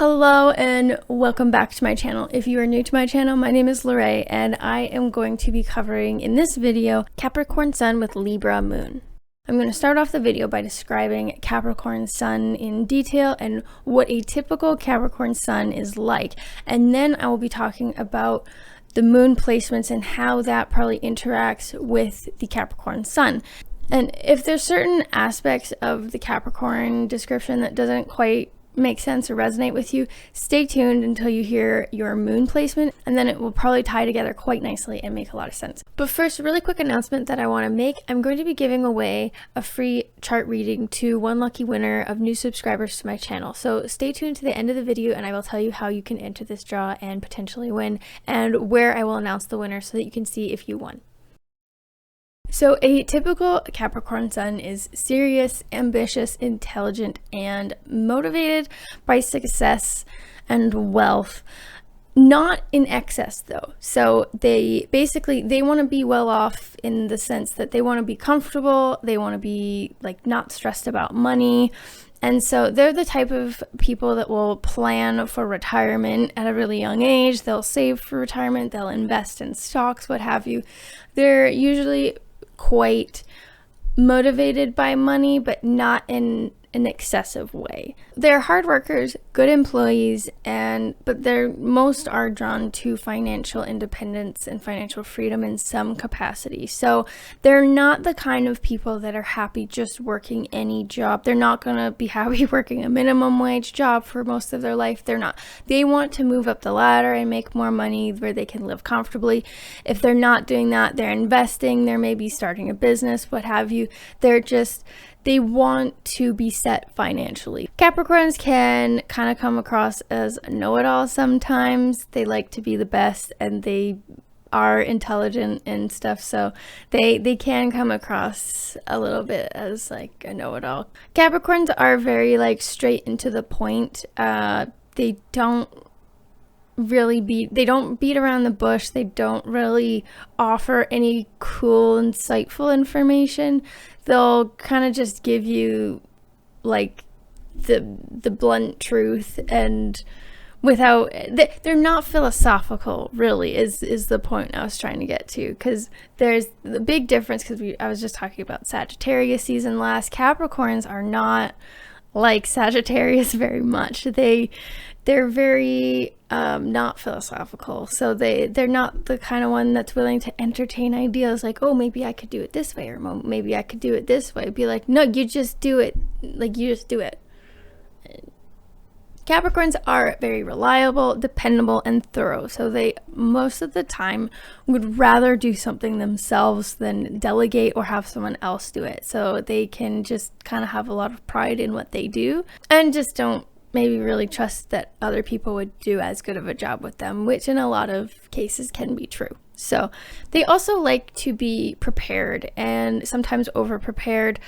Hello and welcome back to my channel. If you are new to my channel, my name is Lorraine and I am going to be covering in this video Capricorn Sun with Libra Moon. I'm going to start off the video by describing Capricorn Sun in detail and what a typical Capricorn Sun is like, and then I will be talking about the moon placements and how that probably interacts with the Capricorn Sun. And if there's certain aspects of the Capricorn description that doesn't quite make sense or resonate with you, stay tuned until you hear your moon placement, and then it will probably tie together quite nicely and make a lot of sense. But first, a really quick announcement that I want to make. I'm going to be giving away a free chart reading to one lucky winner of new subscribers to my channel. So stay tuned to the end of the video and I will tell you how you can enter this draw and potentially win, and where I will announce the winner so that you can see if you won. So a typical Capricorn Sun is serious, ambitious, intelligent, and motivated by success and wealth. Not in excess though. So they want to be well off in the sense that they want to be comfortable, they want to be like not stressed about money. And so they're the type of people that will plan for retirement at a really young age. They'll save for retirement, they'll invest in stocks, what have you. They're usually quite motivated by money, but not in an excessive way. They're hard workers, good employees, but most are drawn to financial independence and financial freedom in some capacity. So they're not the kind of people that are happy just working any job. They're not going to be happy working a minimum wage job for most of their life. They're not. They want to move up the ladder and make more money where they can live comfortably. If they're not doing that, they're investing, they're maybe starting a business, what have you. They want to be set financially. Capricorns can kind of come across as a know-it-all sometimes. They like to be the best and they are intelligent and stuff, so they can come across a little bit as like a know-it-all. Capricorns are very like straight into the point. They don't beat around the bush. They don't really offer any cool, insightful information. They'll kind of just give you like the blunt truth, and they're not philosophical really is the point I was trying to get to, because there's the big difference, because I was just talking about Sagittarius season last. Capricorns are not like Sagittarius very much. They're very not philosophical, so they're not the kind of one that's willing to entertain ideas like, oh, maybe I could do it this way, or maybe I could do it this way. Be like, no, you just do it. Like, you just do it. Capricorns are very reliable, dependable, and thorough, so they most of the time would rather do something themselves than delegate or have someone else do it. So they can just kind of have a lot of pride in what they do and just don't maybe really trust that other people would do as good of a job with them, which in a lot of cases can be true. So they also like to be prepared and sometimes over prepared.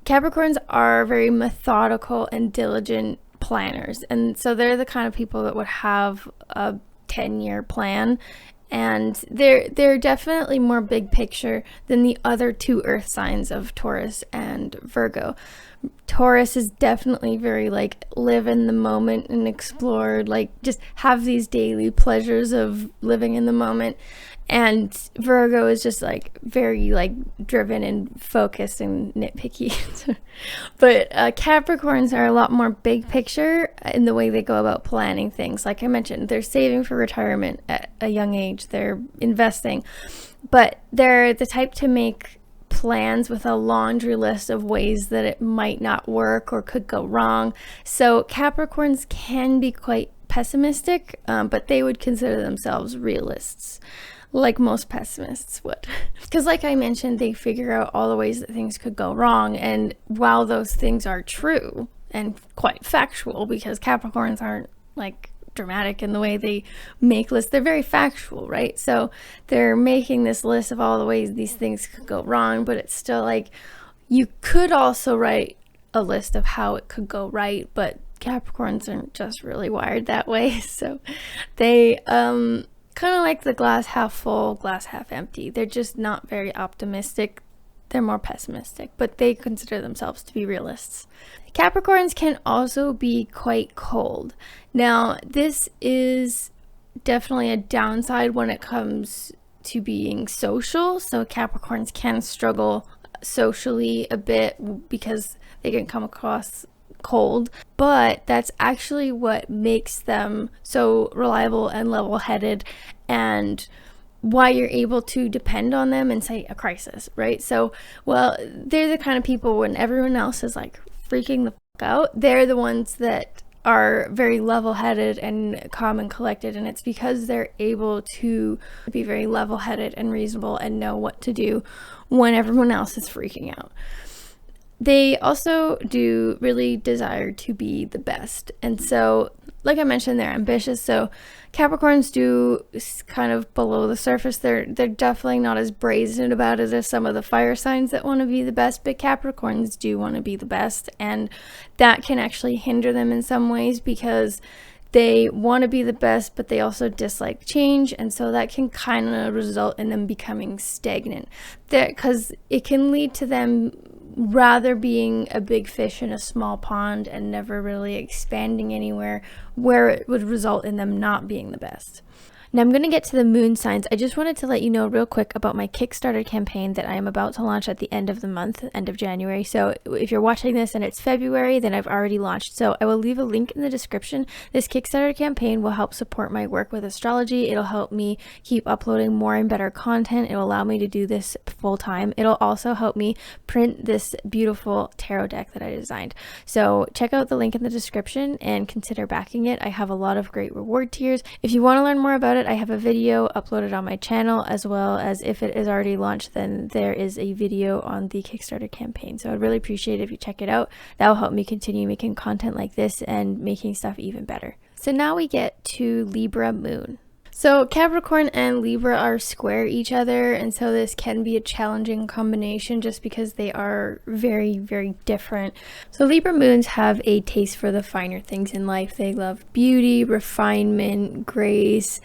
Capricorns are very methodical and diligent planners, and so they're the kind of people that would have a 10-year plan, and they're definitely more big picture than the other two earth signs of Taurus and Virgo. Taurus is definitely very like live in the moment and explore, like just have these daily pleasures of living in the moment, and Virgo is just like very like driven and focused and nitpicky. But Capricorns are a lot more big picture in the way they go about planning things. Like I mentioned, they're saving for retirement at a young age, they're investing, but they're the type to make plans with a laundry list of ways that it might not work or could go wrong. So Capricorns can be quite pessimistic, but they would consider themselves realists, like most pessimists would. Because like I mentioned, they figure out all the ways that things could go wrong, and while those things are true and quite factual, because Capricorns aren't like dramatic in the way they make lists, they're very factual, right? So they're making this list of all the ways these things could go wrong, but it's still like you could also write a list of how it could go right, but Capricorns aren't just really wired that way. So they kind of like the glass half full, glass half empty. They're just not very optimistic. they're more pessimistic, but they consider themselves to be realists. Capricorns can also be quite cold. Now, this is definitely a downside when it comes to being social. So Capricorns can struggle socially a bit because they can come across cold, but that's actually what makes them so reliable and level-headed, and why you're able to depend on them in, say, a crisis, right? So, well, they're the kind of people when everyone else is like freaking the fuck out, they're the ones that are very level-headed and calm and collected, and it's because they're able to be very level-headed and reasonable and know what to do when everyone else is freaking out. They also do really desire to be the best, and so, like I mentioned, they're ambitious. So Capricorns do kind of below the surface. They're definitely not as brazen about it as some of the fire signs that want to be the best, but Capricorns do want to be the best, and that can actually hinder them in some ways because they want to be the best, but they also dislike change, and so that can kind of result in them becoming stagnant, because it can lead to them rather being a big fish in a small pond and never really expanding anywhere, where it would result in them not being the best. Now I'm going to get to the moon signs. I just wanted to let you know real quick about my Kickstarter campaign that I am about to launch at the end of the month, end of January. So if you're watching this and it's February, then I've already launched. So I will leave a link in the description. This Kickstarter campaign will help support my work with astrology. It'll help me keep uploading more and better content. It'll allow me to do this full time. It'll also help me print this beautiful tarot deck that I designed. So check out the link in the description and consider backing it. I have a lot of great reward tiers. If you want to learn more about it, I have a video uploaded on my channel, as well as if it is already launched, then there is a video on the Kickstarter campaign. So I'd really appreciate it if you check it out. That will help me continue making content like this and making stuff even better. So now we get to Libra Moon. So Capricorn and Libra are square each other, and so this can be a challenging combination just because they are very, very different. So Libra Moons have a taste for the finer things in life. They love beauty, refinement, grace,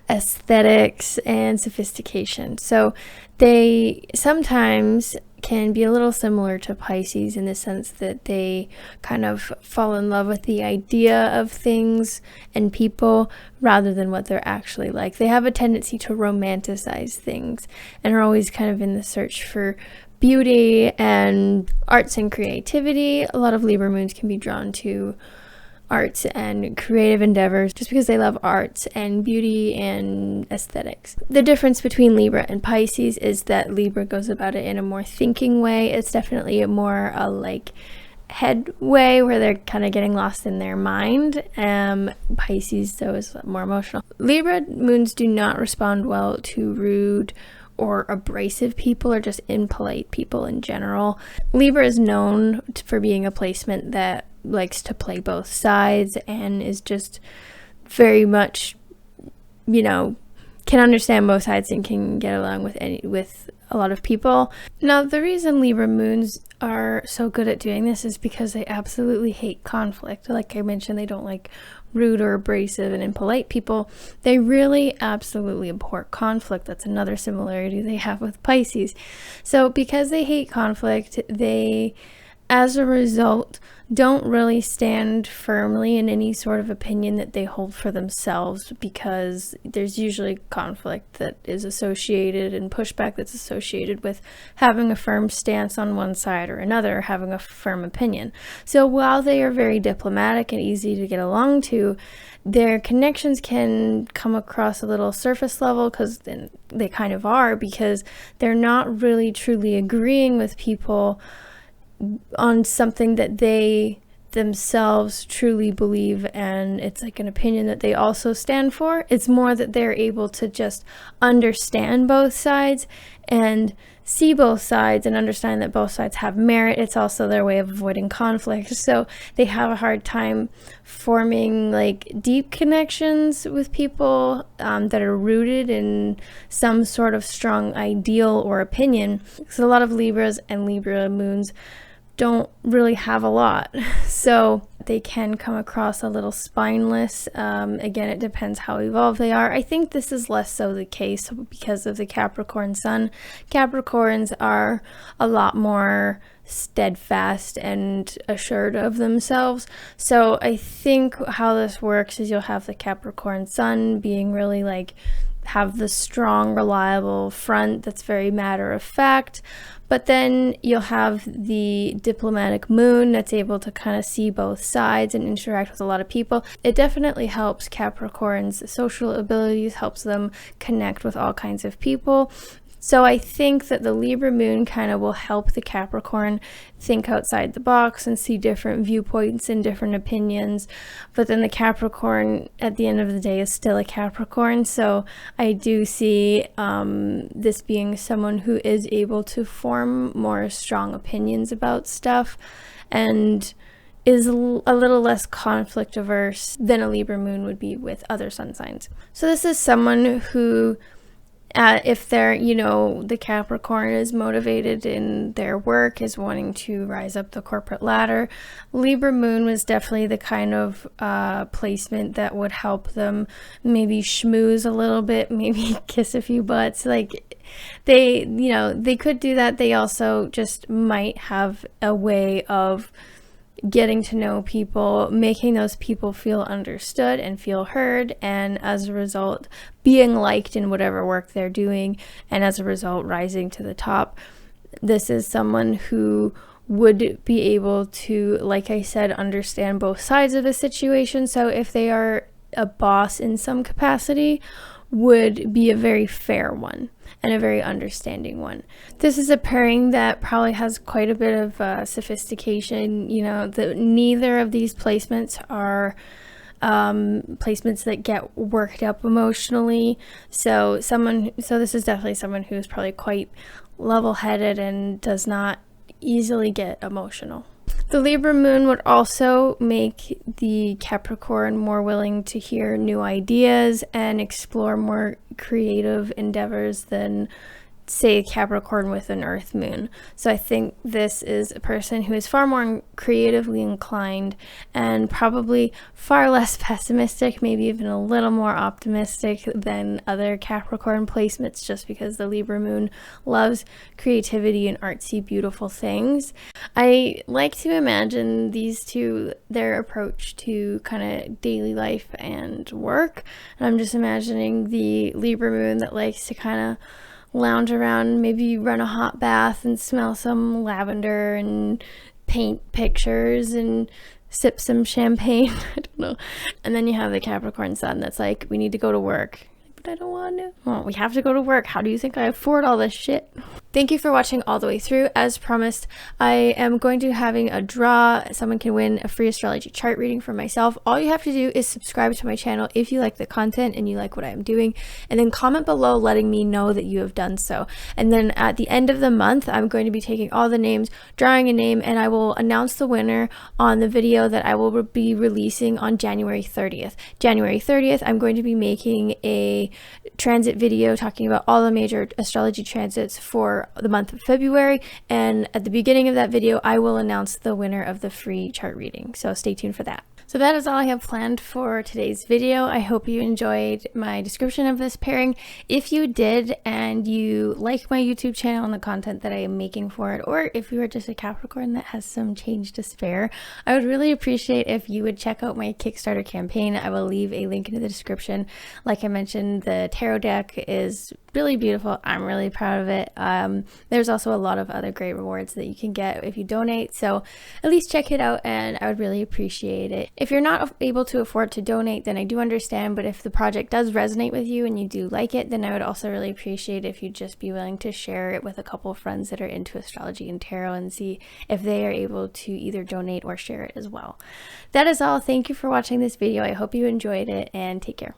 aesthetics, and sophistication. So they sometimes can be a little similar to Pisces in the sense that they kind of fall in love with the idea of things and people rather than what they're actually like. They have a tendency to romanticize things and are always kind of in the search for beauty and arts and creativity. A lot of Libra Moons can be drawn to arts and creative endeavors just because they love arts and beauty and aesthetics. The difference between Libra and Pisces is that Libra goes about it in a more thinking way. It's definitely a more like head way where they're kind of getting lost in their mind. Pisces though is more emotional. Libra Moons do not respond well to rude or abrasive people or just impolite people in general. Libra is known for being a placement that likes to play both sides and is just very much, can understand both sides and can get along with a lot of people. Now, the reason Libra Moons are so good at doing this is because they absolutely hate conflict. Like I mentioned, they don't like rude or abrasive and impolite people. They really absolutely abhor conflict. That's another similarity they have with Pisces. So because they hate conflict, they, as a result, don't really stand firmly in any sort of opinion that they hold for themselves, because there's usually conflict that is associated and pushback that's associated with having a firm stance on one side or another, having a firm opinion. So while they are very diplomatic and easy to get along to, their connections can come across a little surface level, because then they kind of are, because they're not really truly agreeing with people on something that they themselves truly believe, and it's like an opinion that they also stand for. It's more that they're able to just understand both sides and see both sides and understand that both sides have merit. It's also their way of avoiding conflict. So they have a hard time forming like deep connections with people that are rooted in some sort of strong ideal or opinion. So a lot of Libras and Libra Moons don't really have a lot. So they can come across a little spineless. Again, it depends how evolved they are. I think this is less so the case because of the Capricorn Sun. Capricorns are a lot more steadfast and assured of themselves. So I think how this works is you'll have the Capricorn Sun being really like, have the strong, reliable front that's very matter of fact. But then you'll have the diplomatic moon that's able to kind of see both sides and interact with a lot of people. It definitely helps Capricorn's social abilities, helps them connect with all kinds of people. So I think that the Libra moon kind of will help the Capricorn think outside the box and see different viewpoints and different opinions. But then the Capricorn at the end of the day is still a Capricorn. So I do see this being someone who is able to form more strong opinions about stuff and is a little less conflict averse than a Libra moon would be with other sun signs. So this is someone who if they're, you know, the Capricorn is motivated in their work, is wanting to rise up the corporate ladder, Libra moon was definitely the kind of placement that would help them maybe schmooze a little bit, maybe kiss a few butts. Like they, you know, they could do that. They also just might have a way of getting to know people, making those people feel understood and feel heard, and as a result being liked in whatever work they're doing, and as a result rising to the top. This is someone who would be able to, like I said, understand both sides of a situation. So if they are a boss in some capacity, would be a very fair one and a very understanding one. This is a pairing that probably has quite a bit of sophistication. You know, neither of these placements are placements that get worked up emotionally. So this is definitely someone who's probably quite level-headed and does not easily get emotional. The Libra moon would also make the Capricorn more willing to hear new ideas and explore more creative endeavors than, say, Capricorn with an Earth moon. So I think this is a person who is far more creatively inclined and probably far less pessimistic, maybe even a little more optimistic than other Capricorn placements, just because the Libra moon loves creativity and artsy, beautiful things. I like to imagine these two, their approach to kind of daily life and work. And I'm just imagining the Libra moon that likes to kind of lounge around, maybe run a hot bath and smell some lavender and paint pictures and sip some champagne. I don't know. And then you have the Capricorn Sun that's like, we need to go to work. But I don't want to. Well, we have to go to work. How do you think I afford all this shit? Thank you for watching all the way through. As promised, I am going to be having a draw. Someone can win a free astrology chart reading from myself. All you have to do is subscribe to my channel if you like the content and you like what I'm doing, and then comment below letting me know that you have done so. And then at the end of the month, I'm going to be taking all the names, drawing a name, and I will announce the winner on the video that I will be releasing on January 30th. January 30th, I'm going to be making a transit video talking about all the major astrology transits for the month of February, and at the beginning of that video I will announce the winner of the free chart reading, so stay tuned for that. So that is all I have planned for today's video. I hope you enjoyed my description of this pairing. If you did and you like my YouTube channel and the content that I am making for it, or if you are just a Capricorn that has some change to spare, I would really appreciate if you would check out my Kickstarter campaign. I will leave a link in the description. Like I mentioned, the tarot deck is really beautiful. I'm really proud of it. There's also a lot of other great rewards that you can get if you donate, so at least check it out and I would really appreciate it. If you're not able to afford to donate, then I do understand, but if the project does resonate with you and you do like it, then I would also really appreciate if you'd just be willing to share it with a couple of friends that are into astrology and tarot and see if they are able to either donate or share it as well. That is all. Thank you for watching this video. I hope you enjoyed it, and take care.